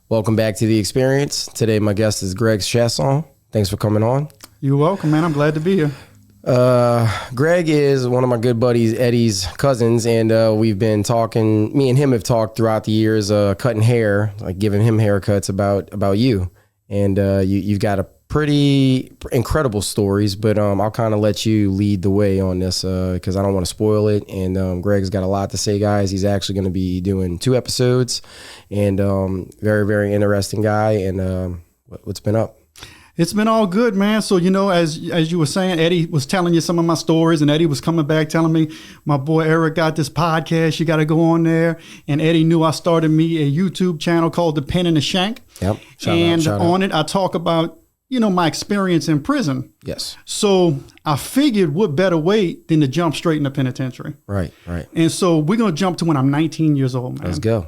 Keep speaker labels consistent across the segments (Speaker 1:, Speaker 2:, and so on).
Speaker 1: Welcome back to The Experience. Today, my guest is Greg Chasson. Thanks for coming on.
Speaker 2: You're welcome, man. I'm glad to be here.
Speaker 1: Greg is one of my good buddies, Eddie's cousins, and we've been talking, me and him have talked throughout the years, cutting hair, like giving him haircuts about you. And you've got a pretty incredible stories, but I'll kind of let you lead the way on this because I don't want to spoil it. And Greg's got a lot to say, guys. He's actually going to be doing 2 episodes, and very, very interesting guy. And what's been up?
Speaker 2: It's been all good, man. So, as you were saying, Eddie was telling you some of my stories, and Eddie was coming back telling me, my boy Eric got this podcast, you got to go on there. And Eddie knew I started me a YouTube channel called The Pen and the Shank.
Speaker 1: Yep.
Speaker 2: Shout out. It, I talk about, my experience in prison.
Speaker 1: Yes.
Speaker 2: So I figured what better way than to jump straight in the penitentiary.
Speaker 1: Right.
Speaker 2: And so we're going to jump to when I'm 19 years old, man.
Speaker 1: Let's go.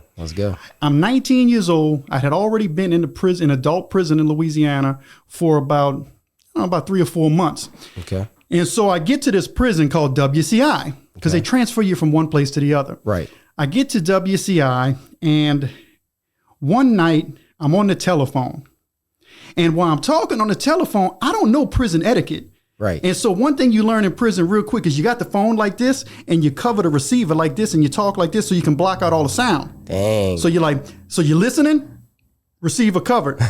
Speaker 2: I'm 19 years old. I had already been in adult prison in Louisiana for about 3 or 4 months.
Speaker 1: Okay.
Speaker 2: And so I get to this prison called WCI because they transfer you from one place to the other.
Speaker 1: Right.
Speaker 2: I get to WCI, and one night I'm on the telephone. And while I'm talking on the telephone, I don't know prison etiquette.
Speaker 1: Right.
Speaker 2: And so one thing you learn in prison real quick is you got the phone like this and you cover the receiver like this and you talk like this so you can block out all the sound.
Speaker 1: Dang.
Speaker 2: So you're listening, receiver covered.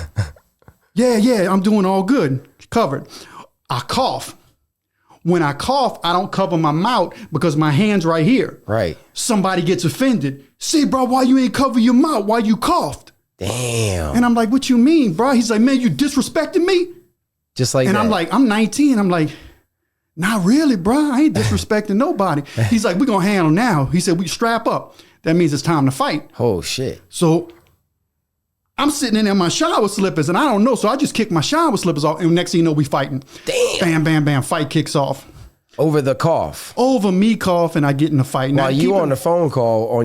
Speaker 2: Yeah, I'm doing all good, covered. I cough. When I cough, I don't cover my mouth because my hand's right here.
Speaker 1: Right.
Speaker 2: Somebody gets offended. Say, bro, why you ain't cover your mouth? Why you coughed?
Speaker 1: Damn.
Speaker 2: And I'm like, what you mean, bro? He's like, man, you disrespecting me?
Speaker 1: Just like
Speaker 2: and
Speaker 1: that.
Speaker 2: I'm like, I'm 19. I'm like, not really, bro. I ain't disrespecting nobody. He's like, we're going to handle now. He said, we strap up. That means it's time to fight.
Speaker 1: Oh, shit.
Speaker 2: So I'm sitting in there in my shower slippers, and I don't know. So I just kick my shower slippers off, and next thing you know, we fighting.
Speaker 1: Damn.
Speaker 2: Bam, bam, bam. Fight kicks off.
Speaker 1: Over the cough.
Speaker 2: Over me coughing, I get in the fight.
Speaker 1: While you on your phone call?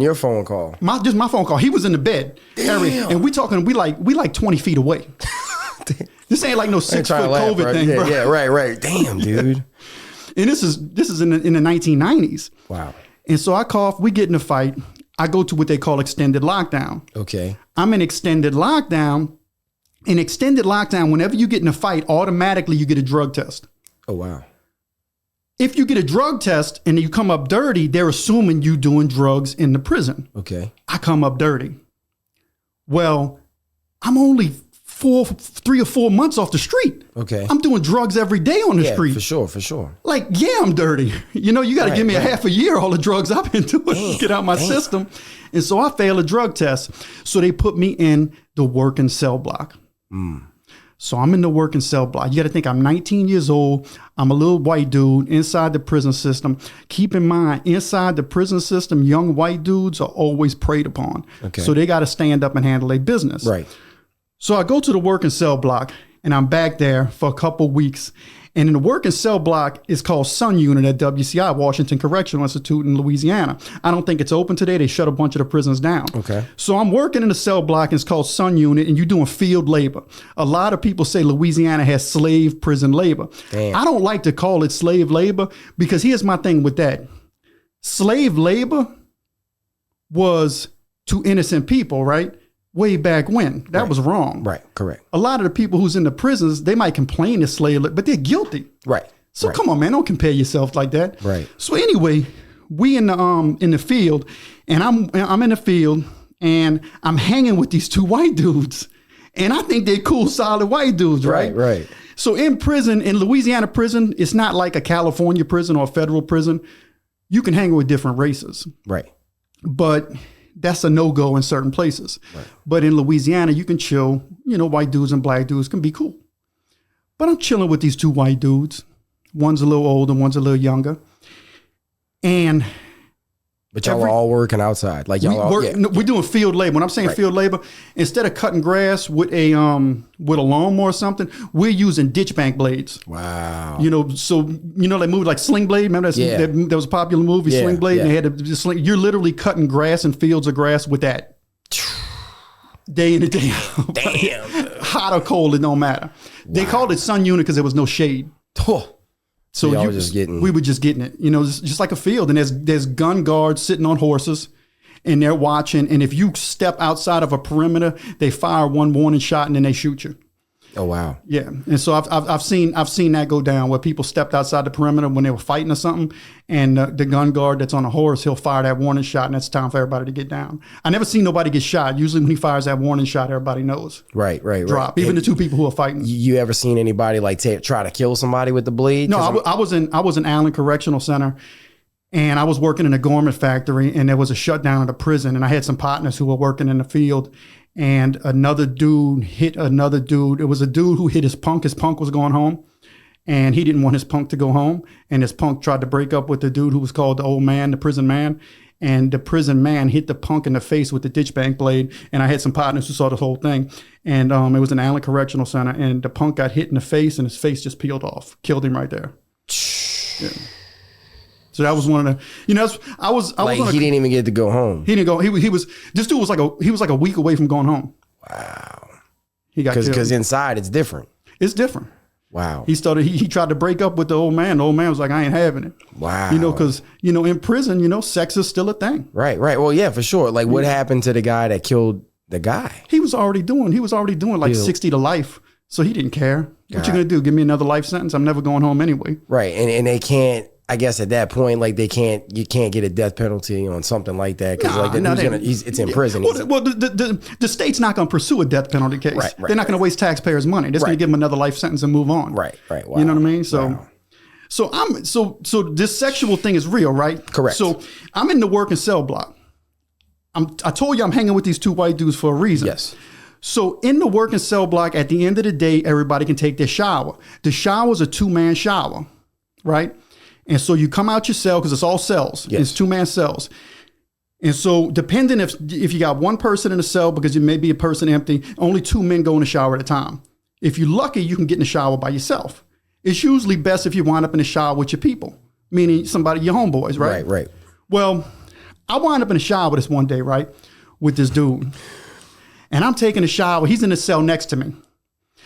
Speaker 2: Just my phone call. He was in the bed.
Speaker 1: Damn.
Speaker 2: And we talking, we like 20 feet away. This ain't like no 6-foot COVID thing, bro.
Speaker 1: Yeah, right. Damn, dude.
Speaker 2: And this is in the 1990s.
Speaker 1: Wow.
Speaker 2: And so I cough, we get in a fight. I go to what they call extended lockdown.
Speaker 1: Okay.
Speaker 2: I'm in extended lockdown. In extended lockdown, whenever you get in a fight, automatically you get a drug test.
Speaker 1: Oh, wow.
Speaker 2: If you get a drug test and you come up dirty, they're assuming you doing drugs in the prison.
Speaker 1: Okay.
Speaker 2: I come up dirty. Well, I'm only 3 or 4 months off the street.
Speaker 1: Okay.
Speaker 2: I'm doing drugs every day on the street.
Speaker 1: For sure.
Speaker 2: Like, yeah, I'm dirty. You got to give me a half a year, all the drugs I've been doing to get out my system. And so I fail a drug test. So they put me in the working cell block. So I'm in the working cell block. You got to think I'm 19 years old. I'm a little white dude inside the prison system. Keep in mind, inside the prison system, young white dudes are always preyed upon.
Speaker 1: Okay.
Speaker 2: So they got to stand up and handle their business.
Speaker 1: Right.
Speaker 2: So I go to the working cell block, and I'm back there for a couple weeks. And in the working cell block is called Sun Unit at WCI, Washington Correctional Institute in Louisiana. I don't think it's open today. They shut a bunch of the prisons down.
Speaker 1: Okay.
Speaker 2: So I'm working in the cell block, and it's called Sun Unit, and you're doing field labor. A lot of people say Louisiana has slave prison labor.
Speaker 1: Damn.
Speaker 2: I don't like to call it slave labor because here's my thing with that. Slave labor was to innocent people, right? Way back when. That was wrong.
Speaker 1: Right, correct.
Speaker 2: A lot of the people who's in the prisons, they might complain to slave labor, but they're guilty.
Speaker 1: Right.
Speaker 2: So come on, man, don't compare yourself like that.
Speaker 1: Right.
Speaker 2: So anyway, we in the field, and I'm in the field, and I'm hanging with these 2 white dudes, and I think they're cool, solid white dudes, right?
Speaker 1: Right.
Speaker 2: So in prison, in Louisiana prison, it's not like a California prison or a federal prison. You can hang with different races.
Speaker 1: Right.
Speaker 2: But that's a no-go in certain places. Right. But in Louisiana, you can chill. White dudes and black dudes can be cool. But I'm chilling with these 2 white dudes. One's a little older, one's a little younger.
Speaker 1: But y'all are all working outside. Like y'all
Speaker 2: we're doing field labor. When I'm saying field labor, instead of cutting grass with a lawnmower or something, we're using ditch bank blades.
Speaker 1: Wow.
Speaker 2: So that movie like Sling Blade. Remember that was a popular movie, Sling Blade, and they had to sling. You're literally cutting grass and fields of grass with that. Day in and day out.
Speaker 1: Damn.
Speaker 2: Hot or cold, it don't matter. Wow. They called it Sun Unit because there was no shade. So we were just getting it, just like a field. And there's gun guards sitting on horses, and they're watching. And if you step outside of a perimeter, they fire one warning shot and then they shoot you.
Speaker 1: Oh wow.
Speaker 2: Yeah, and so I've seen that go down where people stepped outside the perimeter when they were fighting or something, and the gun guard that's on a horse, he'll fire that warning shot, and it's time for everybody to get down. I never seen nobody get shot. Usually when he fires that warning shot, everybody knows.
Speaker 1: Right.
Speaker 2: Drop. Even the two people who are fighting.
Speaker 1: You ever seen anybody like try to kill somebody with the blade?
Speaker 2: No, I was in Allen Correctional Center. And I was working in a garment factory, and there was a shutdown at a prison, and I had some partners who were working in the field, and another dude hit another dude. It was a dude who hit his punk. His punk was going home, and he didn't want his punk to go home. And his punk tried to break up with the dude who was called the old man, the prison man. And the prison man hit the punk in the face with the ditch bank blade. And I had some partners who saw the whole thing. And it was an Allen Correctional Center, and the punk got hit in the face, and his face just peeled off, killed him right there. Yeah. So that was one of the, I was
Speaker 1: he didn't even get to go home.
Speaker 2: He didn't go. He was. This dude was like a week away from going home.
Speaker 1: Wow.
Speaker 2: He got killed.
Speaker 1: Because inside it's different.
Speaker 2: It's different.
Speaker 1: Wow.
Speaker 2: He started. He tried to break up with the old man. The old man was like, I ain't having it.
Speaker 1: Wow.
Speaker 2: Because in prison, sex is still a thing.
Speaker 1: Right. Well, yeah, for sure. Like, what happened to the guy that killed the guy?
Speaker 2: He was already doing like 60 to life. So he didn't care. What you gonna do? Give me another life sentence? I'm never going home anyway.
Speaker 1: Right. And they can't. I guess at that point, like you can't get a death penalty on something like that because it's in prison.
Speaker 2: Well, the state's not going to pursue a death penalty case.
Speaker 1: Right,
Speaker 2: They're not going to waste taxpayers' money. They're just going to give them another life sentence and move on.
Speaker 1: Right. Wow.
Speaker 2: You know what I mean? So this sexual thing is real, right?
Speaker 1: Correct.
Speaker 2: So I'm in the working cell block. I told you I'm hanging with these two white dudes for a reason.
Speaker 1: Yes.
Speaker 2: So in the working cell block, at the end of the day, everybody can take their shower. The shower's a 2-man shower, right? And so you come out your cell because it's all cells.
Speaker 1: Yes.
Speaker 2: It's 2-man cells. And so depending if you got one person in a cell because you may be a person empty, only 2 men go in the shower at a time. If you're lucky, you can get in the shower by yourself. It's usually best if you wind up in the shower with your people, meaning your homeboys, right?
Speaker 1: Right.
Speaker 2: Well, I wound up in the shower this one day, right, with this dude. And I'm taking a shower. He's in the cell next to me.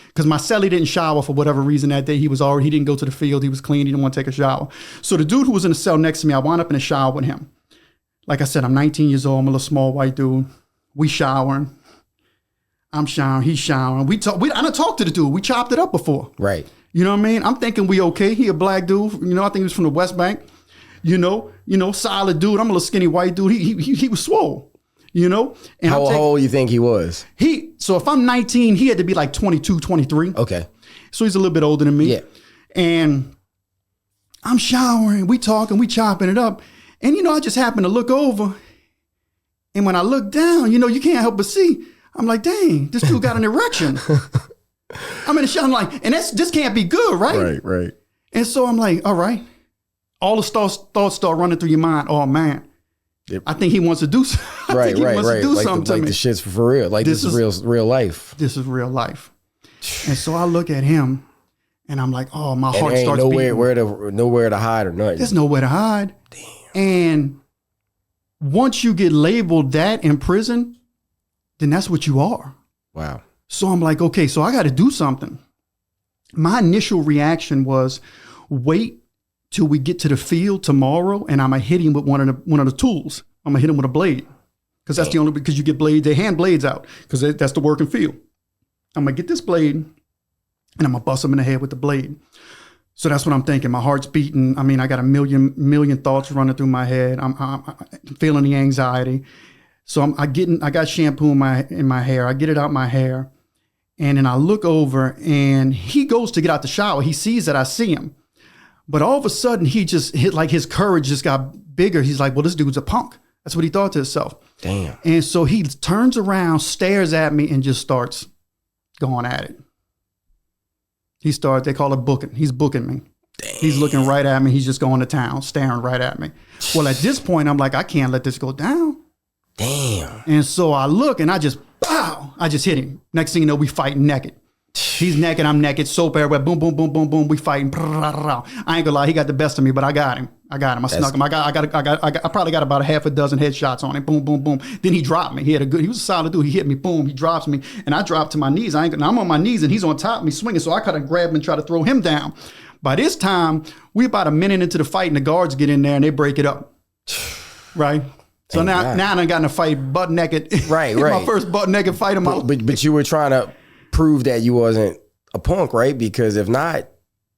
Speaker 2: Because my cellie didn't shower for whatever reason that day. He didn't go to the field. He was clean. He didn't want to take a shower. So the dude who was in the cell next to me, I wound up in the shower with him. Like I said, I'm 19 years old. I'm a little small white dude. We showering. I'm showering. He's showering. I done talked to the dude. We chopped it up before.
Speaker 1: Right.
Speaker 2: You know what I mean? I'm thinking we okay. He a black dude. I think he was from the West Bank. Solid dude. I'm a little skinny white dude. He was swole. And
Speaker 1: how old you think he was?
Speaker 2: So if I'm 19, he had to be like 22, 23.
Speaker 1: Okay.
Speaker 2: So he's a little bit older than me.
Speaker 1: Yeah.
Speaker 2: And I'm showering, we talking, we chopping it up. And, I just happened to look over. And when I look down, you can't help but see. I'm like, dang, this dude got an erection. I'm in the shower, I'm like, and this can't be good, right?
Speaker 1: Right.
Speaker 2: And so I'm like, all right. All the thoughts start running through your mind. Oh, man. Yep. I think he wants to do something.
Speaker 1: Right.
Speaker 2: Something to me.
Speaker 1: The shit's for real. Like this is real life.
Speaker 2: This is real life. And so I look at him and I'm like, oh, my heart starts beating.
Speaker 1: Nowhere to hide or nothing.
Speaker 2: There's nowhere to hide.
Speaker 1: Damn.
Speaker 2: And once you get labeled that in prison, then that's what you are.
Speaker 1: Wow.
Speaker 2: So I'm like, okay, so I got to do something. My initial reaction was wait till we get to the field tomorrow, and I'm gonna hit him with one of the tools. I'm gonna hit him with a blade, because you get blades. They hand blades out because that's the working field. I'm gonna get this blade, and I'm gonna bust him in the head with the blade. So that's what I'm thinking. My heart's beating. I mean, I got a million thoughts running through my head. I'm feeling the anxiety. So I got shampoo in my hair. I get it out my hair, and then I look over, and he goes to get out the shower. He sees that I see him. But all of a sudden, he just hit, like his courage just got bigger. He's like, well, this dude's a punk. That's what he thought to himself.
Speaker 1: Damn.
Speaker 2: And so he turns around, stares at me, and just starts going at it. They call it booking. He's booking me. Damn. He's looking right at me. He's just going to town, staring right at me. Well, at this point, I'm like, I can't let this go down.
Speaker 1: Damn.
Speaker 2: And so I look, and I just hit him. Next thing you know, we fighting naked. He's naked, I'm naked, soap everywhere, boom, boom, boom, boom, boom, we fighting. I ain't gonna lie, he got the best of me, but I got him. I snuck him. I probably got about a half a dozen headshots on him. Boom, boom, boom. Then he dropped me. He was a solid dude. He hit me, boom, he drops me, and I dropped to my knees. I'm on my knees, and he's on top of me swinging, so I kind of grab him and try to throw him down. By this time, we about a minute into the fight, and the guards get in there, and they break it up. Right? So now I done got in a fight butt naked.
Speaker 1: Right.
Speaker 2: My first butt naked fight in my life.
Speaker 1: But you were trying to prove that you wasn't a punk, right? Because if not,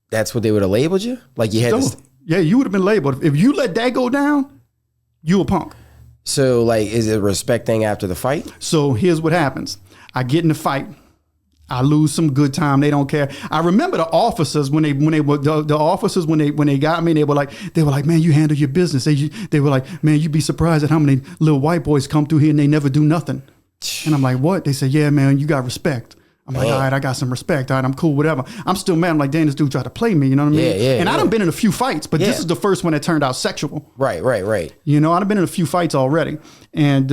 Speaker 1: that's what they would have labeled you. Like you had to.
Speaker 2: Yeah, you would have been labeled. If you let that go down, you a punk.
Speaker 1: So like, is it a respect thing after the fight?
Speaker 2: So here's what happens. I get in the fight. I lose some good time. They don't care. I remember the officers when they got me. They were like, man, you handle your business. They were like, man, you'd be surprised at how many little white boys come through here and they never do nothing. And I'm like, what? They said, yeah, man, you got respect. I'm like, all right, I got some respect. All right, I'm cool, whatever. I'm still mad. I'm like, damn, this dude tried to play me. You know what I mean?
Speaker 1: Yeah.
Speaker 2: And I done been in a few fights, but this is the first one that turned out sexual.
Speaker 1: Right.
Speaker 2: You know, I've been in a few fights already, and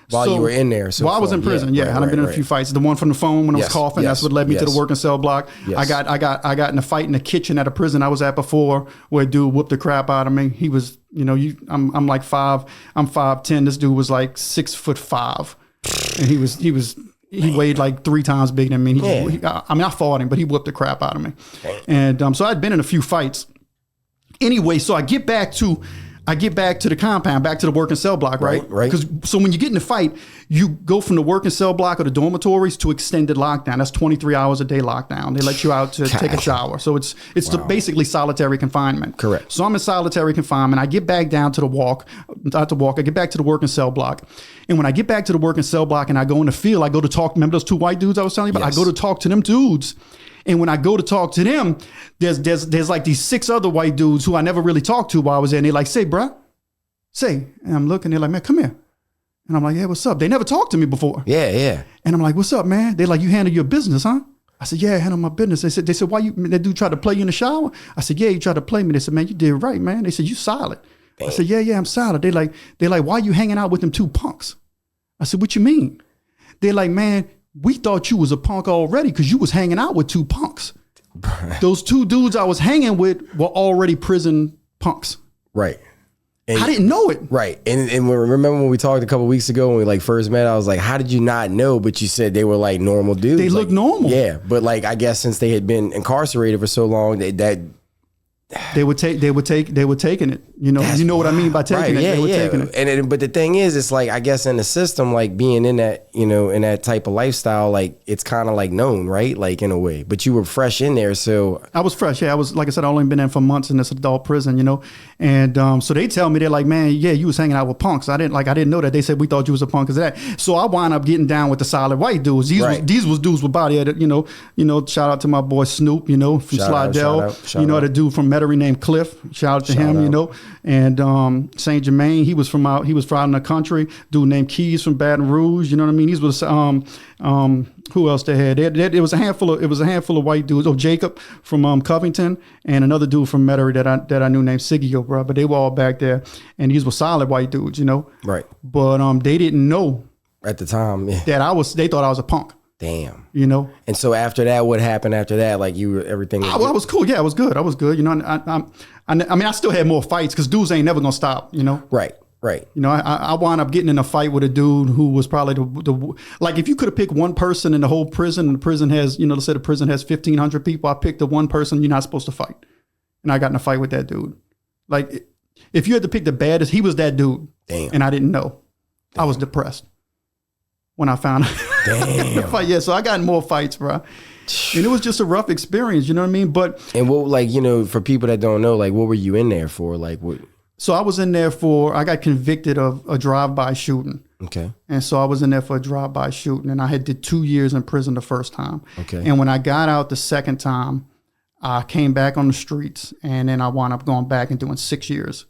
Speaker 1: while you were in there,
Speaker 2: while I was in prison, I've been in a few fights. The one from the phone when I was coughing, that's what led me to the working cell block. I got in a fight in the kitchen at a prison I was at before, where a dude whooped the crap out of me. He was, I'm like 5'10". This dude was like 6'5", and he weighed like 3 times bigger than me. I fought him, but he whooped the crap out of me. And so I'd been in a few fights. Anyway, so I get back to the compound, back to the working cell block, right? Because so when you get in the fight, you go from the working cell block or the dormitories to extended lockdown. That's 23 hours a day lockdown. They let you out to take a shower. So it's basically solitary confinement.
Speaker 1: Correct.
Speaker 2: So I'm in solitary confinement. I get back down to I get back to the working cell block. And when I get back to the working cell block and I go in the field, I go to talk. Remember those 2 white dudes I was telling you about? Yes. I go to talk to them dudes. And when I go to talk to them, there's like these 6 other white dudes who I never really talked to while I was there. And they're like, say, bruh, say. And I'm looking, they're like, man, come here. And I'm like, yeah, what's up? They never talked to me before.
Speaker 1: Yeah.
Speaker 2: And I'm like, what's up, man? They're like, you handle your business, huh? I said, yeah, I handle my business. They said, why that dude tried to play you in the shower? I said, yeah, he tried to play me. They said, man, you did right, man. They said, you solid. Dang. I said, yeah, I'm solid. They're like, why you hanging out with them 2 punks? I said, what you mean? They're like, man, we thought you was a punk already because you was hanging out with 2 punks. Those 2 dudes I was hanging with were already prison punks.
Speaker 1: Right. And
Speaker 2: I didn't know it.
Speaker 1: Right. And remember when we talked a couple weeks ago when we like first met, I was like, how did you not know? But you said they were like normal dudes.
Speaker 2: They look normal.
Speaker 1: Yeah. But like, I guess since they had been incarcerated for so long,
Speaker 2: they were taking it. You know what I mean by taking it.
Speaker 1: Yeah,
Speaker 2: they were taking it.
Speaker 1: But the thing is, it's like, I guess in the system, like being in that, in that type of lifestyle, like it's kind of like known, right? Like in a way, but you were fresh in there. So
Speaker 2: I was fresh. Yeah. I was, like I said, I only been in for months in this adult prison, and so they tell me, they're like, man, yeah, you was hanging out with punks. I didn't know that. They said, we thought you was a punk as that. So I wound up getting down with the solid white dudes. These was dudes with body, shout out to my boy Snoop, from Slidell, the dude from Metairie named Cliff. Shout out to him, and Saint Germain, he was from out in the country. Dude named Keys from Baton Rouge, you know what I mean? These was who else they had? It was a handful of white dudes. Oh, Jacob from Covington, and another dude from Metairie that I knew named Sigio, bro. But they were all back there, and these were solid white dudes,
Speaker 1: Right.
Speaker 2: But they didn't know
Speaker 1: at the time that
Speaker 2: they thought I was a punk.
Speaker 1: Damn.
Speaker 2: And
Speaker 1: so after that, what happened after that? Like everything.
Speaker 2: I was cool. Yeah, I was good. I I still had more fights because dudes ain't never gonna stop.
Speaker 1: Right.
Speaker 2: I wound up getting in a fight with a dude who was probably the like, if you could have picked one person in the whole prison, and the prison has, let's say the prison has 1,500 people, I picked the one person you're not supposed to fight, and I got in a fight with that dude. Like, if you had to pick the baddest, he was that dude.
Speaker 1: Damn.
Speaker 2: And I didn't know. Damn. I was depressed when I found out.
Speaker 1: Damn.
Speaker 2: Yeah, so I got in more fights, bro. And it was just a rough experience, you know what I mean?
Speaker 1: And what, like, for people that don't know, like, what were you in there for? Like, what?
Speaker 2: So I was in there I got convicted of a drive-by shooting.
Speaker 1: Okay.
Speaker 2: And so I was in there for a drive-by shooting, and I did 2 years in prison the first time.
Speaker 1: Okay.
Speaker 2: And when I got out the second time, I came back on the streets, and then I wound up going back and doing 6 years.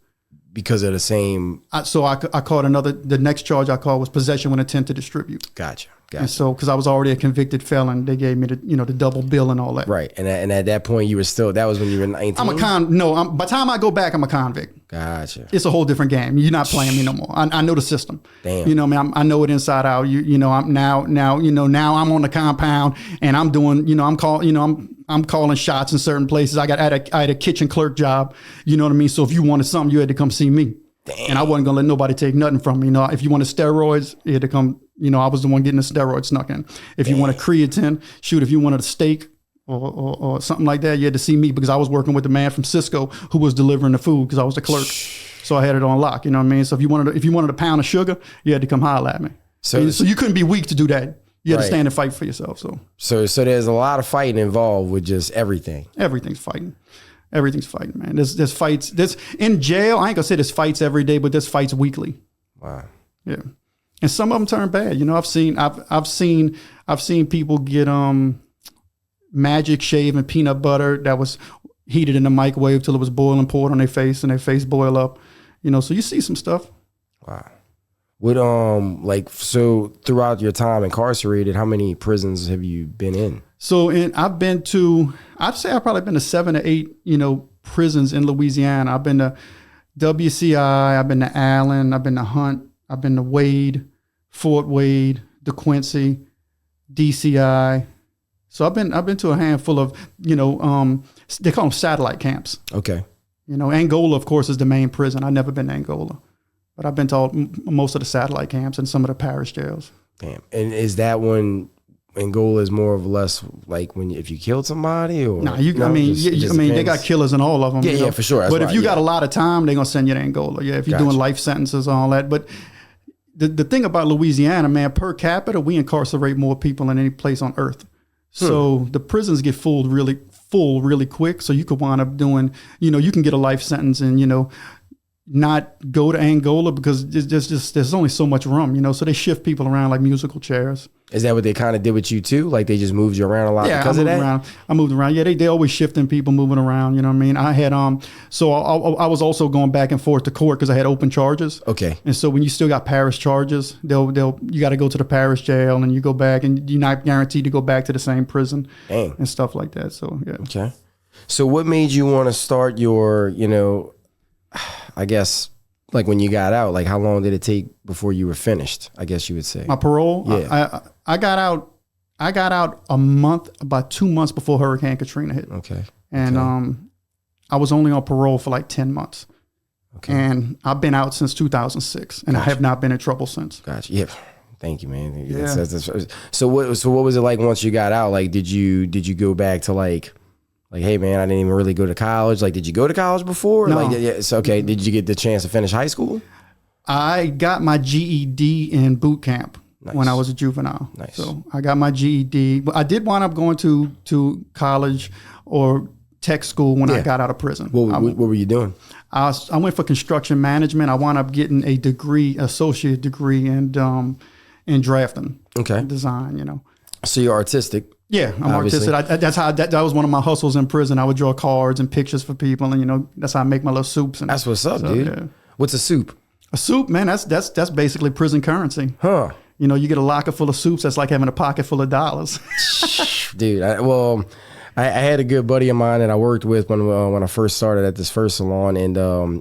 Speaker 1: Because of the same.
Speaker 2: So I caught the next charge I caught was possession with intent to distribute.
Speaker 1: Gotcha.
Speaker 2: And so, because I was already a convicted felon, they gave me the double bill and all that.
Speaker 1: Right. And at that point, you were still, that was when you were 19?
Speaker 2: by the time I go back, I'm a convict.
Speaker 1: Gotcha.
Speaker 2: It's a whole different game. You're not playing me no more. I know the system.
Speaker 1: Damn.
Speaker 2: I know it inside out. I'm now I'm on the compound, and I'm doing, I'm calling shots in certain places. I had a kitchen clerk job. You know what I mean? So if you wanted something, you had to come see me.
Speaker 1: Damn.
Speaker 2: And I wasn't gonna let nobody take nothing from me. If you wanted steroids, you had to come. I was the one getting the steroids snuck in. If you wanted creatine, if you wanted a steak or something like that, you had to see me, because I was working with the man from Cisco who was delivering the food, because I was the clerk. So I had it on lock. You know what I mean? So if you wanted a pound of sugar, you had to come holler at me. So you couldn't be weak to do that. You had to stand and fight for yourself.
Speaker 1: So there's a lot of fighting involved with just everything.
Speaker 2: Everything's fighting. Everything's fighting, man. There's fights. There's in jail. I ain't gonna say there's fights every day, but there's fights weekly.
Speaker 1: Wow.
Speaker 2: Yeah. And some of them turn bad. You know, I've seen people get magic shave and peanut butter that was heated in the microwave till it was boiling, poured on their face, and their face boil up. You know, so you see some stuff.
Speaker 1: Wow. What so throughout your time incarcerated, how many prisons have you been in?
Speaker 2: So I'd say I've probably been to 7 or 8, prisons in Louisiana. I've been to WCI, I've been to Allen, I've been to Hunt, I've been to Wade, Fort Wade, DeQuincy, DCI. So I've been to a handful of, they call them satellite camps.
Speaker 1: Okay.
Speaker 2: Angola, of course, is the main prison. I've never been to Angola, but I've been to most of the satellite camps and some of the parish jails.
Speaker 1: Damn. And is that when Angola is more or less like if you killed somebody or?
Speaker 2: They got killers in all of them.
Speaker 1: Yeah, for sure.
Speaker 2: But if you got a lot of time, they're going to send you to Angola. Yeah, if you're doing life sentences and all that. But the thing about Louisiana, man, per capita, we incarcerate more people than any place on earth. So the prisons get full really quick. So you could wind up doing, you can get a life sentence and, not go to Angola because there's only so much room, so they shift people around like musical chairs.
Speaker 1: Is that what they kind of did with you too? Like they just moved you around a lot because of that?
Speaker 2: I moved around. Yeah, they always shifting people, moving around. You know what I mean? I had so I was also going back and forth to court because I had open charges.
Speaker 1: Okay.
Speaker 2: And so when you still got parish charges, you got to go to the parish jail and you go back and you're not guaranteed to go back to the same prison.
Speaker 1: Dang.
Speaker 2: And stuff like that. So yeah.
Speaker 1: Okay. So what made you want to start your, I guess, like when you got out, like how long did it take before you were finished? I guess you would say.
Speaker 2: My parole?
Speaker 1: Yeah.
Speaker 2: I got out about 2 months before Hurricane Katrina hit.
Speaker 1: Okay.
Speaker 2: And I was only on parole for like 10 months. Okay. And I've been out since 2006 and I have not been in trouble since.
Speaker 1: Gotcha. Yeah. Thank you, man. Yeah. So what was it like once you got out? Like, did you go back to like, hey man, I didn't even really go to college. Like, did you go to college before?
Speaker 2: No.
Speaker 1: Like, yeah, it's okay. Did you get the chance to finish high school?
Speaker 2: I got my GED in boot camp when I was a juvenile. Nice. So I got my GED. But I did wind up going to college or tech school when I got out of prison.
Speaker 1: What were you doing?
Speaker 2: I went for construction management. I wound up getting a degree, associate degree in drafting. Okay. Design,
Speaker 1: So you're artistic.
Speaker 2: Yeah, I'm artistic. That was one of my hustles in prison. I would draw cards and pictures for people, and that's how I make my little soups. And
Speaker 1: that's what's up, dude. Yeah. What's a soup?
Speaker 2: A soup, man. That's basically prison currency.
Speaker 1: Huh?
Speaker 2: You get a locker full of soups. That's like having a pocket full of dollars.
Speaker 1: Dude, I had a good buddy of mine that I worked with when I first started at this first salon, and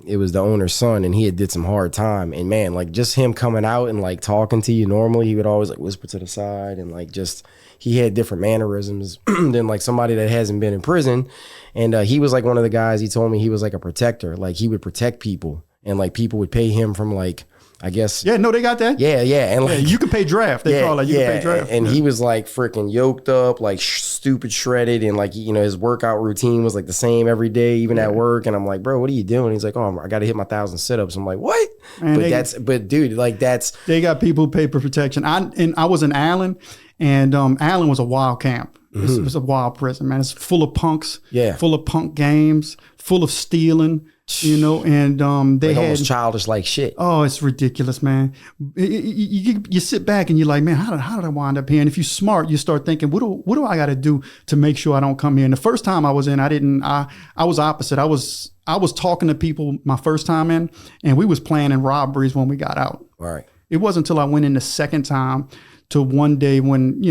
Speaker 1: it was the owner's son, and he had did some hard time. And man, like just him coming out and like talking to you normally, he would always like whisper to the side and like just. He had different mannerisms than like somebody that hasn't been in prison. And he was like one of the guys, he told me he was like a protector. Like he would protect people and like people would pay him from like, I guess.
Speaker 2: Yeah, no, they got that.
Speaker 1: Yeah. And like,
Speaker 2: you can pay draft. They call it. You can pay draft.
Speaker 1: And he was like freaking yoked up, like stupid shredded. And like, his workout routine was like the same every day, even at work. And I'm like, bro, what are you doing? He's like, I got to hit my 1,000 sit-ups. I'm like, what? Man, but dude, like that's. They
Speaker 2: got people who pay for protection. I was in Allen. And Allen was a wild camp. It was a wild prison, man. It's full of punks, full of punk games, full of stealing, and they had
Speaker 1: almost childish like shit.
Speaker 2: Oh, it's ridiculous, man. You sit back and you're like, man, how did I wind up here? And if you're smart, you start thinking, what do I got to do to make sure I don't come here? And the first time I was in, I was opposite. I was talking to people my first time in, and we was planning robberies when we got out.
Speaker 1: All right.
Speaker 2: It wasn't until I went in the second time to one day when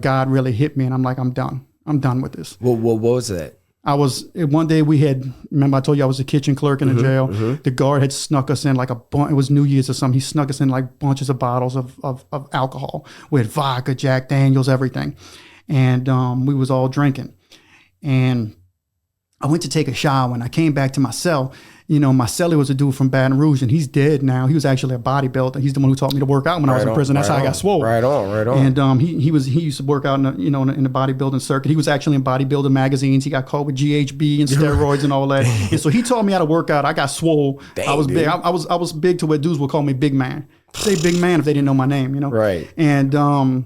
Speaker 2: God really hit me and I'm like, I'm done with this.
Speaker 1: Well, what was that?
Speaker 2: One day remember I told you I was a kitchen clerk in the jail. Mm-hmm. The guard had snuck us in like it was New Year's or something. He snuck us in like bunches of bottles of alcohol with vodka, Jack Daniels, everything. And we was all drinking. And I went to take a shower and I came back to my cell. my celly was a dude from Baton Rouge, and he's dead now. He was actually a bodybuilder. He's the one who taught me to work out when I was in prison. That's how I got swole.
Speaker 1: Right on.
Speaker 2: And he used to work out in the bodybuilding circuit. He was actually in bodybuilding magazines. He got caught with GHB and steroids and all that. And so he taught me how to work out. I got swole.
Speaker 1: Dang,
Speaker 2: I was
Speaker 1: dude.
Speaker 2: big. I was big to where dudes would call me Big Man. Say Big Man if they didn't know my name,
Speaker 1: Right.
Speaker 2: And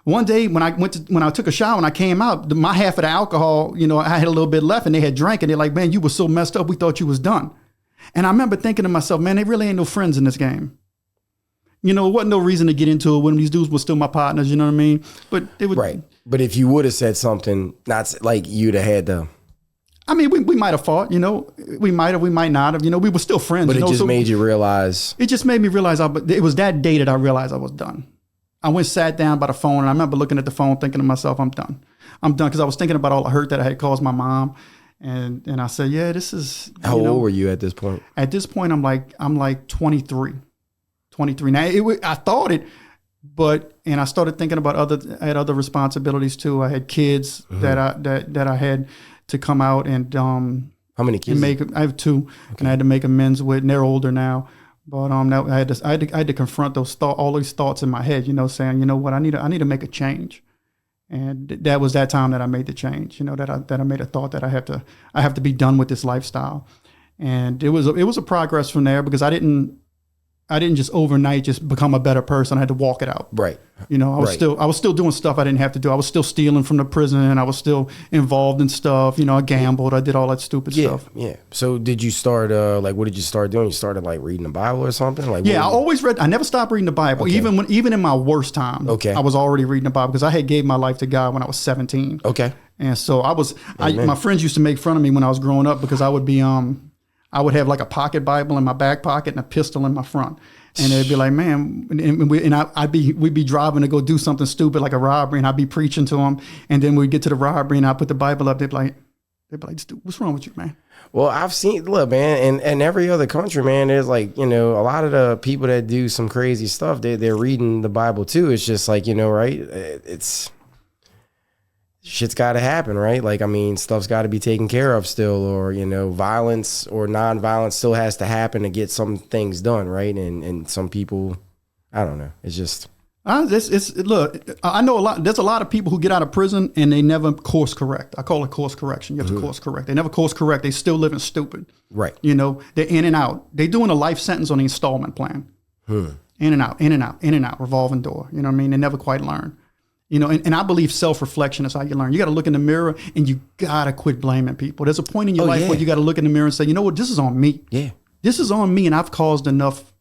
Speaker 2: one day when I took a shower and I came out, my half of the alcohol, I had a little bit left, and they had drank, and they're like, man, you were so messed up. We thought you was done. And I remember thinking to myself, man, they really ain't no friends in this game. It wasn't no reason to get into it when these dudes were still my partners, you know what I mean? But it was
Speaker 1: right. But if you would have said something, not like you'd have had to.
Speaker 2: I mean, we might have fought, we might have, we might not have, we were still friends.
Speaker 1: But it just made you realize.
Speaker 2: It just made me realize, it was that day that I realized I was done. I went, sat down by the phone, and I remember looking at the phone thinking to myself, I'm done. I'm done, because I was thinking about all the hurt that I had caused my mom. And I said, yeah, this is.
Speaker 1: How old were you at this point?
Speaker 2: At this point, I'm like 23. Now, I thought it, and I started thinking about I had other responsibilities too. I had kids that I had to come out and.
Speaker 1: How many kids?
Speaker 2: I have 2, and I had to make amends with, and they're older now. But I had to confront all these thoughts in my head, saying, you know what, I need to make a change. And that was that time that I made the change, that I made a thought that I have to be done with this lifestyle. And it was a progress from there, because I didn't just overnight just become a better person. I had to walk it out.
Speaker 1: Right.
Speaker 2: I was still doing stuff I didn't have to do. I was still stealing from the prison, and I was still involved in stuff. I gambled. I did all that stupid stuff.
Speaker 1: Yeah. So did you start, what did you start doing? You started reading the Bible or something?
Speaker 2: I always read. I never stopped reading the Bible. Okay. Even in my worst time,
Speaker 1: okay,
Speaker 2: I was already reading the Bible, because I had gave my life to God when I was 17.
Speaker 1: Okay.
Speaker 2: And so my friends used to make fun of me when I was growing up, because I would have a pocket Bible in my back pocket and a pistol in my front. And they'd be like, man, we'd be driving to go do something stupid like a robbery, and I'd be preaching to them. And then we'd get to the robbery, and I'd put the Bible up. They'd be like, dude, what's wrong with you, man?
Speaker 1: Well, I've seen, look, man, in every other country, man, there's a lot of the people that do some crazy stuff, they're reading the Bible too. It's just right? It's shit's got to happen, right? Stuff's got to be taken care of still, or, violence or non-violence still has to happen to get some things done, right? And some people, I don't know. It's just.
Speaker 2: Look, I know there's a lot of people who get out of prison and they never course correct. I call it course correction. You have to course correct. They never course correct. They still living stupid.
Speaker 1: Right.
Speaker 2: They're in and out. They're doing a life sentence on the installment plan. In and out, revolving door. You know what I mean? They never quite learn. And I believe self-reflection is how you learn. You got to look in the mirror, and you got to quit blaming people. There's a point in your life where you got to look in the mirror and say, you know what, this is on me.
Speaker 1: Yeah.
Speaker 2: This is on me, and I've caused enough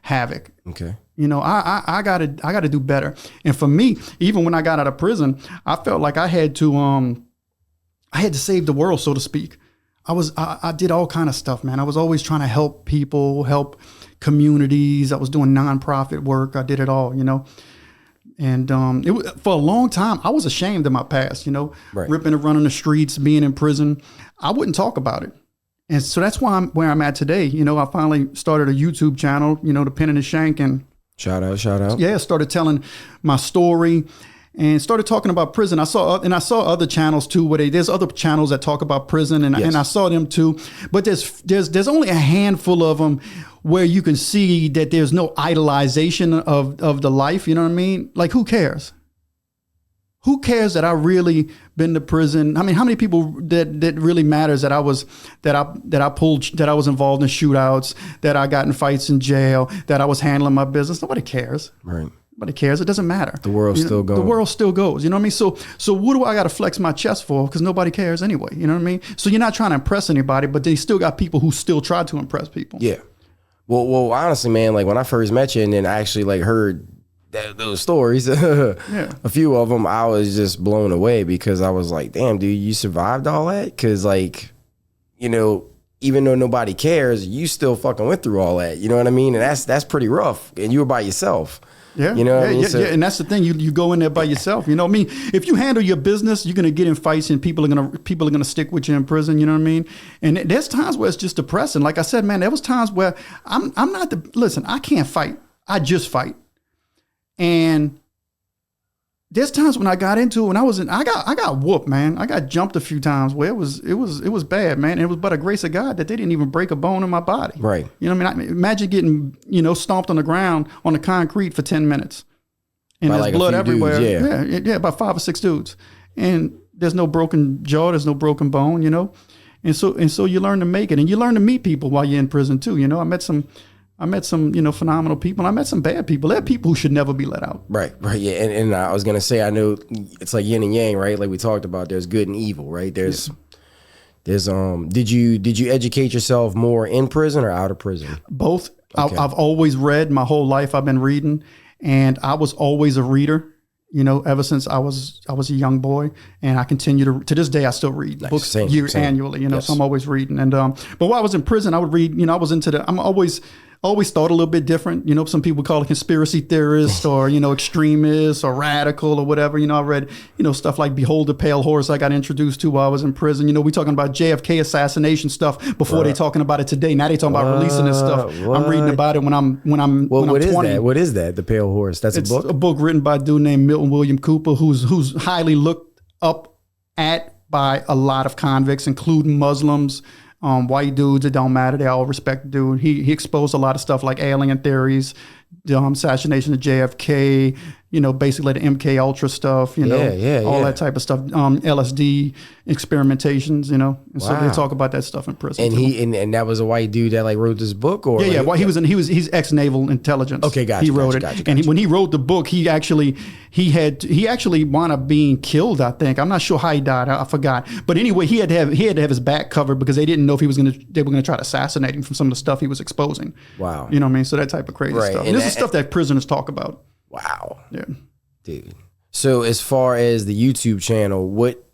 Speaker 2: havoc.
Speaker 1: Okay.
Speaker 2: I gotta do better. And for me, even when I got out of prison, I felt like I had to save the world, so to speak. I did all kind of stuff, man. I was always trying to help people, help communities. I was doing nonprofit work. I did it all, And for a long time, I was ashamed of my past,
Speaker 1: right.
Speaker 2: Ripping and running the streets, being in prison. I wouldn't talk about it. And so that's why I'm where I'm at today. I finally started a YouTube channel, The Pen and the Shank. And
Speaker 1: shout out.
Speaker 2: Yeah, started telling my story and started talking about prison. I saw other channels too, there's other channels that talk about prison, and I saw them too. But there's only a handful of them where you can see that there's no idolization of the life. You know what I mean? Like, who cares? Who cares that I really been to prison? I mean, how many people that really matters that I was involved in shootouts, that I got in fights in jail, that I was handling my business? Nobody cares.
Speaker 1: Right.
Speaker 2: Nobody cares. It doesn't matter.
Speaker 1: The world's still going.
Speaker 2: The world still goes. You know what I mean? So what do I got to flex my chest for? Because nobody cares anyway. You know what I mean? So you're not trying to impress anybody, but they still got people who still try to impress people.
Speaker 1: Yeah. Well, honestly, man, when I first met you and then I actually heard those stories, a few of them, I was just blown away, because I was like, damn, dude, you survived all that? Because even though nobody cares, you still fucking went through all that. You know what I mean? And that's pretty rough. And you were by yourself.
Speaker 2: Yeah.
Speaker 1: You know what I mean?
Speaker 2: Yeah. And that's the thing. You go in there by yourself. You know what I mean? If you handle your business, you're gonna get in fights, and people are gonna stick with you in prison. You know what I mean? And there's times where it's just depressing. Like I said, man, there was times where listen, I can't fight. I just fight. And there's times when I got into it, when I got whooped, man. I got jumped a few times where it was bad, man. And it was by the grace of God that they didn't even break a bone in my body.
Speaker 1: Right.
Speaker 2: You know what I mean? Imagine getting, stomped on the ground on the concrete for 10 minutes. And there's blood everywhere. Dudes, yeah, about 5 or 6 dudes. And there's no broken jaw, there's no broken bone, And so you learn to make it, and you learn to meet people while you're in prison too. I met some phenomenal people, and I met some bad people. There are people who should never be let out.
Speaker 1: Right, yeah. And I was gonna say, I know it's like yin and yang, right? Like we talked about, there's good and evil, right? There's did you educate yourself more in prison or out of prison?
Speaker 2: Both.
Speaker 1: Okay.
Speaker 2: I've always read my whole life. I've been reading, and I was always a reader. Ever since I was a young boy, and I continue to this day, I still read books annually, yes. So I'm always reading. And, but while I was in prison, I would read, I was I'm always thought a little bit different. Some people call it conspiracy theorist or, extremist or radical or whatever. I read, stuff like Behold the Pale Horse I got introduced to while I was in prison. We talking about JFK assassination stuff before they talking about it today. Now they talking about releasing this stuff. I'm reading about it when I'm 20.
Speaker 1: What is that? The Pale Horse? It's a book?
Speaker 2: A book written by a dude named Milton William Cooper, who's highly looked up at by a lot of convicts, including Muslims. White dudes, it don't matter. They all respect the dude. He exposed a lot of stuff like alien theories, the assassination of JFK, basically the MK Ultra stuff, all that type of stuff, LSD experimentations, and so they talk about that stuff in prison.
Speaker 1: And and that was a white dude that like wrote this book, or
Speaker 2: well, he's ex-naval intelligence.
Speaker 1: Okay, gotcha.
Speaker 2: He wrote it, and when he wrote the book, he actually wound up being killed. I think I'm not sure how he died. I forgot, but anyway, he had to have his back covered because they didn't know if they were gonna try to assassinate him from some of the stuff he was exposing.
Speaker 1: Wow,
Speaker 2: you know what I mean? So that type of crazy stuff. And this is stuff that prisoners talk about.
Speaker 1: Wow.
Speaker 2: Yeah.
Speaker 1: Dude. So as far as the YouTube channel, what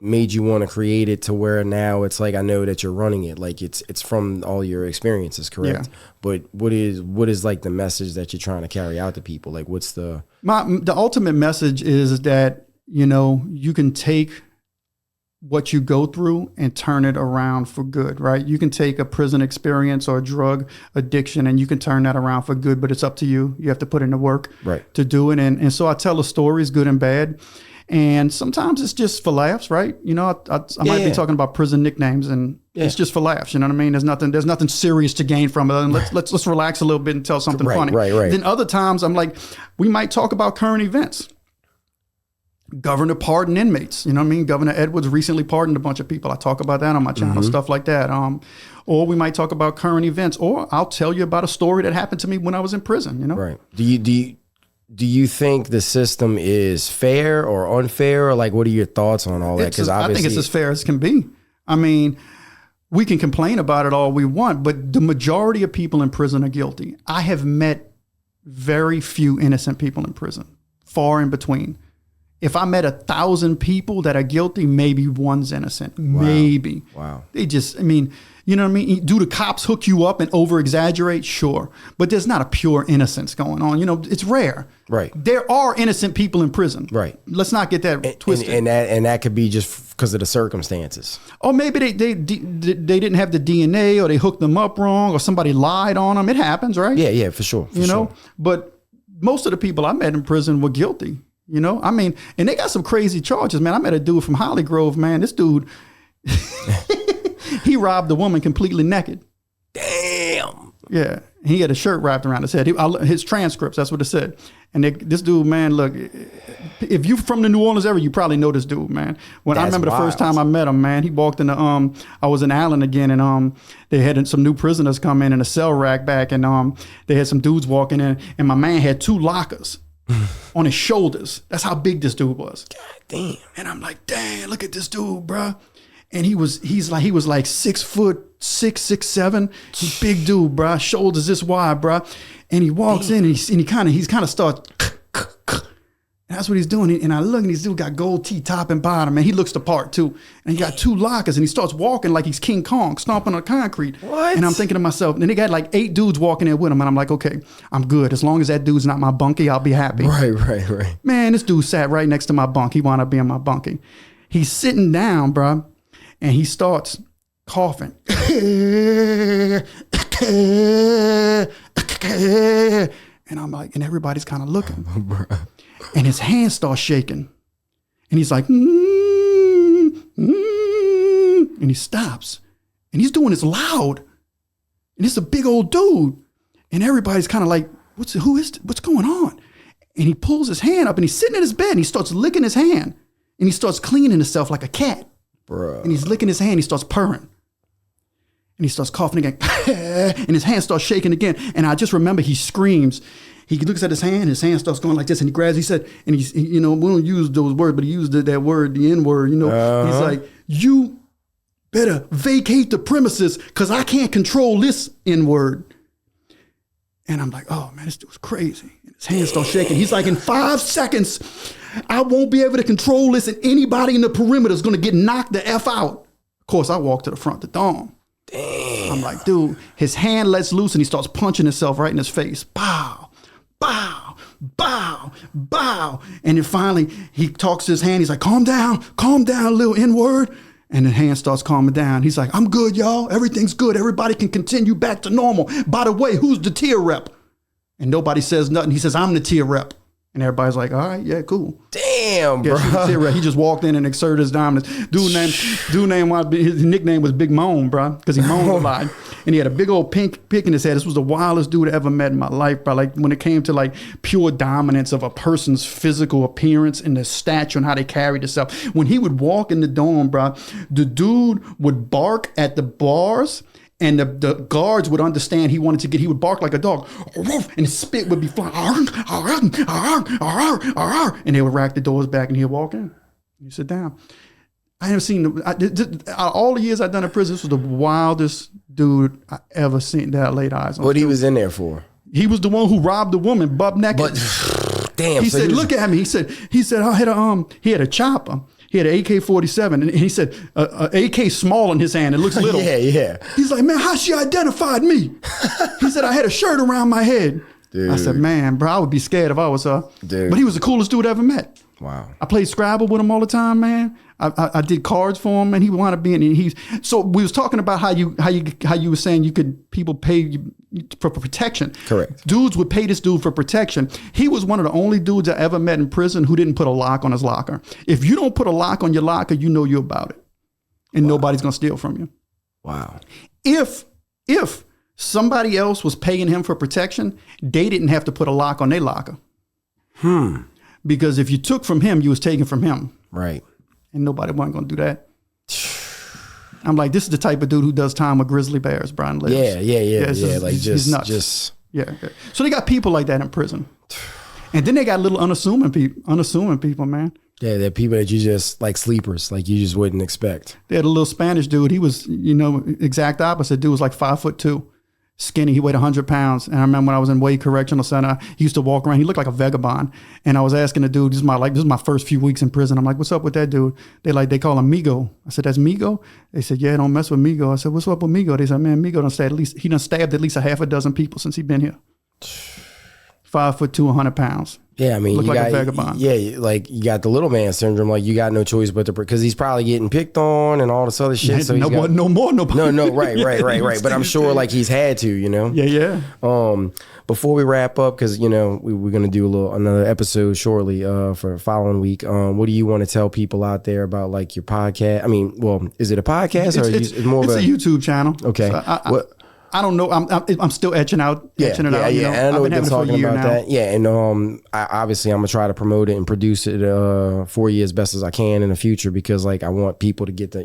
Speaker 1: made you want to create it to where now it's like, I know that you're running it, like it's from all your experiences, correct? Yeah. But what is like the message that you're trying to carry out to people? Like what's the
Speaker 2: ultimate message is that, you can take what you go through and turn it around for good, right? You can take a prison experience or a drug addiction and you can turn that around for good, but it's up to you. You have to put in the work to do it. And so I tell the stories, good and bad. And sometimes it's just for laughs, right? I might be talking about prison nicknames and it's just for laughs. You know what I mean? There's nothing serious to gain from it. And let's relax a little bit and tell something funny.
Speaker 1: Right.
Speaker 2: Then other times I'm like, we might talk about current events. Governor pardoned inmates. You know what I mean? Governor Edwards recently pardoned a bunch of people. I talk about that on my channel, stuff like that. Or we might talk about current events, or I'll tell you about a story that happened to me when I was in prison, Right.
Speaker 1: Do you think the system is fair or unfair, or like what are your thoughts on all that?
Speaker 2: Because I think it's as fair as can be. I mean, we can complain about it all we want, but the majority of people in prison are guilty. I have met very few innocent people in prison, far in between. If I met 1,000 people that are guilty, maybe one's innocent. Wow. Maybe.
Speaker 1: Wow.
Speaker 2: They just, you know what I mean? Do the cops hook you up and over exaggerate? Sure. But there's not a pure innocence going on. It's rare.
Speaker 1: Right.
Speaker 2: There are innocent people in prison.
Speaker 1: Right.
Speaker 2: Let's not get that twisted.
Speaker 1: And that could be just because of the circumstances.
Speaker 2: Or maybe they didn't have the DNA, or they hooked them up wrong, or somebody lied on them. It happens, right?
Speaker 1: Yeah, for sure.
Speaker 2: But most of the people I met in prison were guilty. And they got some crazy charges, man. I met a dude from Holly Grove, man. This dude, he robbed a woman completely naked.
Speaker 1: Damn.
Speaker 2: Yeah. He had a shirt wrapped around his head. His transcripts, that's what it said. And this dude, man, look, if you from the New Orleans area, you probably know this dude, man. I remember the first time I met him, man, he walked in I was in Allen again, and they had some new prisoners come in a cell rack back, and they had some dudes walking in, and my man had 2 lockers. On his shoulders. That's how big this dude was.
Speaker 1: God damn.
Speaker 2: And I'm like, dang, look at this dude, bro. And he was like 6 foot 6'7". He's big dude, bro. Shoulders this wide, bro. And he walks in and he kind of starts. That's what he's doing. And I look, and this dude got gold teeth top and bottom, and he looks the part too. And he got 2 lockers, and he starts walking like he's King Kong, stomping on concrete.
Speaker 1: What?
Speaker 2: And I'm thinking to myself, and they got like 8 dudes walking in with him, and I'm like, okay, I'm good. As long as that dude's not my bunkie, I'll be happy.
Speaker 1: Right.
Speaker 2: Man, this dude sat right next to my bunk. He wound up being my bunkie. He's sitting down, bro, and he starts coughing. And I'm like, and everybody's kind of looking. and his hand starts shaking. And he's like, and he stops. And he's doing this loud. And it's a big old dude. And everybody's kind of like, what's going on? And he pulls his hand up and he's sitting in his bed and he starts licking his hand. And he starts cleaning himself like a cat.
Speaker 1: Bruh.
Speaker 2: And he's licking his hand. He starts purring. And he starts coughing again. And his hand starts shaking again. And I just remember he screams. He looks at his hand starts going like this. And he grabs, he said, and he's, we don't use those words, but he used that word, the N word, He's like, you better vacate the premises because I can't control this N word. And I'm like, oh man, this dude's crazy. And his hand starts shaking. He's like, in 5 seconds, I won't be able to control this, and anybody in the perimeter is going to get knocked the F out. Of course, I walk to the front of the dorm.
Speaker 1: Damn.
Speaker 2: I'm like, dude, his hand lets loose and he starts punching himself right in his face. Bow, bow, bow, bow. And then finally, he talks to his hand. He's like, calm down, little N-word. And the hand starts calming down. He's like, I'm good, y'all. Everything's good. Everybody can continue back to normal. By the way, who's the tier rep? And nobody says nothing. He says, I'm the tier rep. And everybody's like, all right, yeah, cool.
Speaker 1: Damn, bro.
Speaker 2: He just walked in and exerted his dominance. Dude named his nickname was Big Moan, bro, because he moaned a lot. And he had a big old pink pick in his head. This was the wildest dude I ever met in my life, bro. Like when it came to like pure dominance of a person's physical appearance and their stature and how they carried themselves. When he would walk in the dorm, bro, the dude would bark at the bars. And the guards would understand he would bark like a dog, and his spit would be flying, and they would rack the doors back and he'd walk in. You sit down. I haven't seen, all the years I've done in prison, this was the wildest dude I ever seen that I laid eyes on.
Speaker 1: What he was in there for?
Speaker 2: He was the one who robbed the woman, butt naked.
Speaker 1: But damn.
Speaker 2: He said, look at me. He said, I had he had a chopper. He had an AK-47, and he said, AK small in his hand. It looks little.
Speaker 1: Yeah.
Speaker 2: He's like, man, how she identified me? He said, I had a shirt around my head.
Speaker 1: Dude.
Speaker 2: I said, man, bro, I would be scared if I was her.
Speaker 1: Dude.
Speaker 2: But he was the coolest dude I ever met.
Speaker 1: Wow.
Speaker 2: I played Scrabble with him all the time, man. I did cards for him, and he wanted to be in. So we was talking about how you were saying people pay you for protection.
Speaker 1: Correct.
Speaker 2: Dudes would pay this dude for protection. He was one of the only dudes I ever met in prison who didn't put a lock on his locker. If you don't put a lock on your locker, you know you're about it, and nobody's gonna steal from you.
Speaker 1: Wow.
Speaker 2: If somebody else was paying him for protection, they didn't have to put a lock on their locker. Because if you took from him, you was taking from him.
Speaker 1: Right.
Speaker 2: And nobody wasn't going to do that. I'm like, this is the type of dude who does time with grizzly bears, Brian lives.
Speaker 1: Yeah. Like
Speaker 2: he's nuts. Yeah. So they got people like that in prison. And then they got little unassuming people, man.
Speaker 1: Yeah, they're people that you just, like sleepers, like you just wouldn't expect.
Speaker 2: They had a little Spanish dude. He was, exact opposite. Dude was like 5'2", skinny. He weighed 100 pounds. And I remember when I was in Wade Correctional Center, he used to walk around. He looked like a vagabond. And I was asking the dude, this is my first few weeks in prison. I'm like, what's up with that dude? They call him Migo. I said, that's Migo? They said, yeah, don't mess with Migo. I said, what's up with Migo? They said, man, Migo done stabbed at least a half a dozen people since he been here. 5'2", 100 pounds.
Speaker 1: Yeah, I mean,
Speaker 2: Look
Speaker 1: you
Speaker 2: like
Speaker 1: got
Speaker 2: a vagabond.
Speaker 1: Yeah, like you got the little man syndrome. Like you got no choice but to, because he's probably getting picked on and all this other shit. So
Speaker 2: no more.
Speaker 1: Right. But I'm sure like he's had to,
Speaker 2: Yeah.
Speaker 1: Before we wrap up, because we're gonna do another episode shortly for following week. What do you want to tell people out there about like your podcast? I mean, well, is it a podcast or
Speaker 2: it's
Speaker 1: more of
Speaker 2: a YouTube channel?
Speaker 1: Okay.
Speaker 2: So I don't know. I'm still etching it out.
Speaker 1: Yeah. I know we've been talking about
Speaker 2: now.
Speaker 1: that. Yeah, and obviously I'm gonna try to promote it and produce it for you as best as I can in the future, because like I want people to get the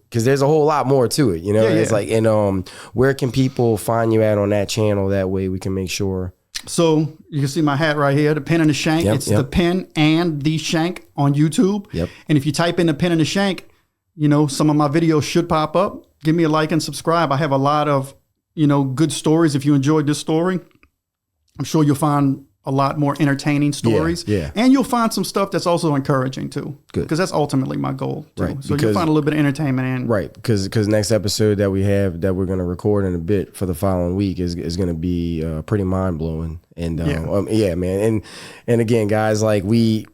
Speaker 1: because there's a whole lot more to it. It's like, and where can people find you at on that channel? That way we can make sure.
Speaker 2: So you can see my hat right here, the Pen and the Shank. It's the Pen and the Shank on YouTube.
Speaker 1: Yep.
Speaker 2: And if you type in the Pen and the Shank, some of my videos should pop up. Give me a like and subscribe. I have a lot of good stories. If you enjoyed this story, I'm sure you'll find a lot more entertaining stories.
Speaker 1: Yeah.
Speaker 2: And you'll find some stuff that's also encouraging too. Good. Because that's ultimately my goal too.
Speaker 1: Right.
Speaker 2: So you'll find a little bit of entertainment in.
Speaker 1: Right. Because next episode that we have that we're going to record in a bit for the following week is going to be pretty mind blowing. And man. And again, guys, like we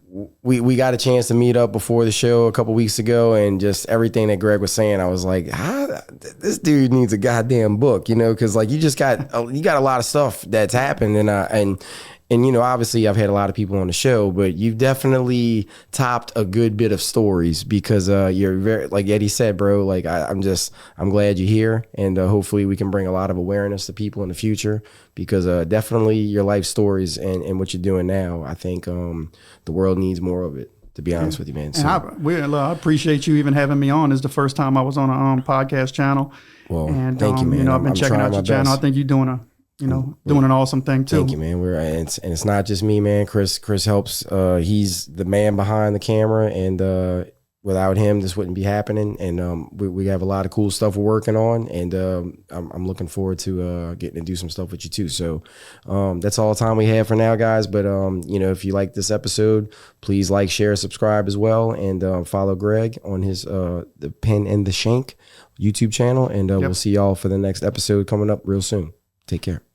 Speaker 1: got a chance to meet up before the show a couple weeks ago, and just everything that Greg was saying, I was like, this dude needs a goddamn book, because like you got a lot of stuff that's happened, and And, you know, obviously I've had a lot of people on the show, but you've definitely topped a good bit of stories because you're very, like Eddie said, bro, like I'm glad you're here. And hopefully we can bring a lot of awareness to people in the future because definitely your life stories and what you're doing now, I think the world needs more of it, to be honest with you, man. So,
Speaker 2: and I appreciate you even having me on. It's the first time I was on a podcast channel.
Speaker 1: Well,
Speaker 2: and
Speaker 1: thank you, man.
Speaker 2: You know, I've been checking out your channel. I think you're doing an awesome thing too.
Speaker 1: Thank you, man. And it's not just me, man. Chris helps. He's the man behind the camera, and without him, this wouldn't be happening. And we have a lot of cool stuff we're working on, and I'm looking forward to getting to do some stuff with you too. So that's all the time we have for now, guys. But you know, if you like this episode, please like, share, subscribe as well, and follow Greg on his the Pen and the Shank YouTube channel. And we'll see y'all for the next episode coming up real soon. Take care.